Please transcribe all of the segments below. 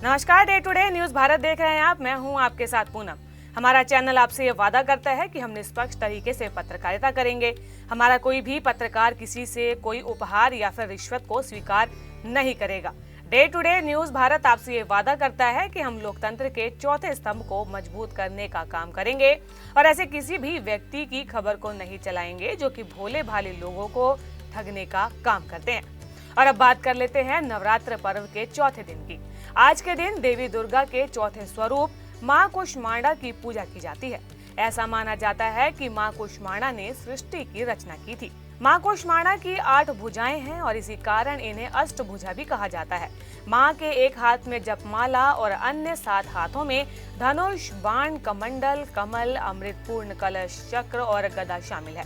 नमस्कार, day today news Bharat देख रहे हैं आप। मैं हूं आपके साथ पूनम। हमारा चैनल आपसे ये वादा करता है कि हम निष्पक्ष तरीके से पत्रकारिता करेंगे। हमारा कोई भी पत्रकार किसी से कोई उपहार या फिर रिश्वत को स्वीकार नहीं करेगा। डे टुडे न्यूज भारत आपसे ये वादा करता है कि हम लोकतंत्र के चौथे स्तंभ को मजबूत करने का काम करेंगे और ऐसे किसी भी व्यक्ति की खबर को नहीं चलाएंगे जो कि भोले भाले लोगों को ठगने का काम करते हैं। और अब बात कर लेते हैं नवरात्र पर्व के चौथे दिन की। आज के दिन देवी दुर्गा के चौथे स्वरूप मां कुष्मांडा की पूजा की जाती है। ऐसा माना जाता है कि मां कुष्मांडा ने सृष्टि की रचना की थी। मां कुष्मांडा की 8 भुजाएं हैं और इसी कारण इन्हें अष्टभुजा भी कहा जाता है। मां के एक हाथ में जपमाला और अन्य 7 हाथों में धनुष, बाण, कमंडल, कमल, अमृतपूर्ण कलश, चक्र और गदा शामिल है।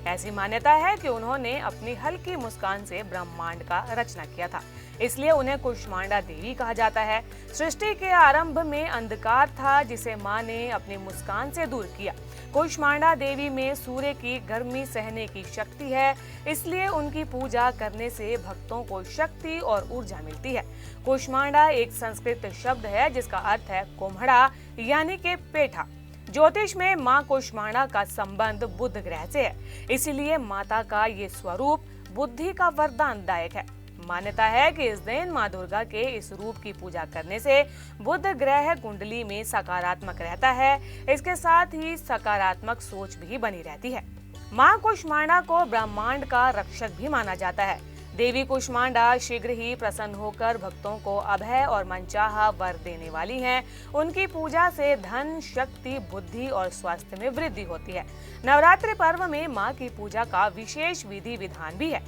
ऐसी मान्यता है कि उन्होंने अपनी हल्की मुस्कान से ब्रह्मांड का रचना किया था, इसलिए उन्हें कुष्मांडा देवी कहा जाता है। सृष्टि के आरंभ में अंधकार था जिसे मां ने अपनी मुस्कान से दूर किया। कुष्मांडा देवी में सूर्य की गर्मी सहने की शक्ति है, इसलिए उनकी पूजा करने से भक्तों को शक्ति और ऊर्जा मिलती है। कुष्मांडा एक संस्कृत शब्द है जिसका अर्थ है कुम्हड़ा यानी के पेठा। ज्योतिष में मां कुष्मांडा का संबंध बुध ग्रह से है, इसीलिए माता का ये स्वरूप बुद्धि का वरदान दायक है। मान्यता है कि इस दिन मां दुर्गा के इस रूप की पूजा करने से बुध ग्रह कुंडली में सकारात्मक रहता है। इसके साथ ही सकारात्मक सोच भी बनी रहती है। मां कुष्मांडा को ब्रह्मांड का रक्षक भी माना जाता है। देवी कुष्मांडा शीघ्र ही प्रसन्न होकर भक्तों को अभय और मनचाहा वर देने वाली हैं। उनकी पूजा से धन, शक्ति, बुद्धि और स्वास्थ्य में वृद्धि होती है। नवरात्रि पर्व में मां की पूजा का विशेष विधि विधान भी है।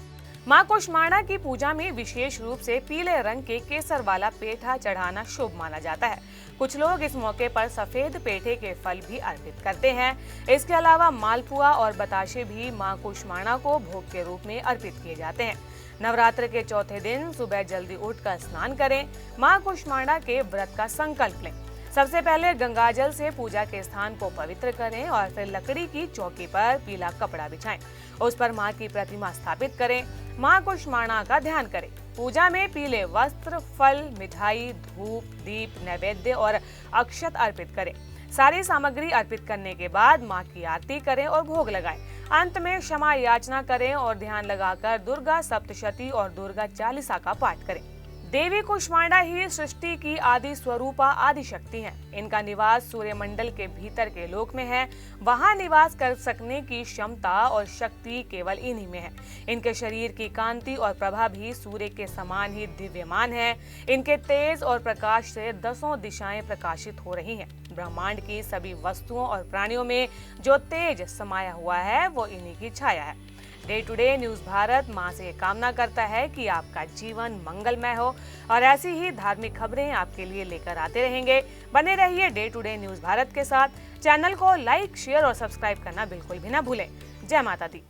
मां कुष्मांडा की पूजा में विशेष रूप से पीले रंग के केसर वाला पेठा चढ़ाना शुभ माना जाता है। कुछ लोग इस मौके पर सफेद पेठे के फल भी अर्पित करते हैं। इसके अलावा मालपुआ और बताशे भी मां कुष्मांडा को भोग के रूप में अर्पित किए जाते हैं। नवरात्र के चौथे दिन सुबह जल्दी उठकर स्नान करें। मां कुष्मांडा के व्रत का संकल्प लें। सबसे पहले गंगाजल से पूजा के स्थान को पवित्र करें और फिर लकड़ी की चौकी पर पीला कपड़ा बिछाएं। उस पर मां की प्रतिमा स्थापित करें। मां कुष्मांडा का ध्यान करें। पूजा में पीले वस्त्र, फल, मिठाई, धूप, दीप, नैवेद्य और अक्षत अर्पित करें। सारी सामग्री अर्पित करने के बाद मां की आरती करें और भोग लगाएं। अंत में क्षमा याचना करें और ध्यान लगाकर दुर्गा सप्तशती और दुर्गा चालीसा का पाठ करें। देवी कुष्मांडा ही सृष्टि की आदि स्वरूपा आदि शक्ति हैं। इनका निवास सूर्यमंडल के भीतर के लोक में है। वहां निवास कर सकने की क्षमता और शक्ति केवल इन्हीं में है। इनके शरीर की कांति और प्रभा भी सूर्य के समान ही दिव्यमान है। इनके तेज और प्रकाश से 10 दिशाएं प्रकाशित हो रही हैं। ब्रह्मांड की सभी वस्तुओं और प्राणियों में जो तेज समाया हुआ है वो इन्हीं की छाया है। डे टुडे न्यूज भारत मां से कामना करता है कि आपका जीवन मंगलमय हो और ऐसी ही धार्मिक खबरें आपके लिए लेकर आते रहेंगे। बने रहिए डे टुडे न्यूज भारत के साथ। चैनल को लाइक, शेयर और सब्सक्राइब करना बिल्कुल भी ना भूलें। जय माता दी।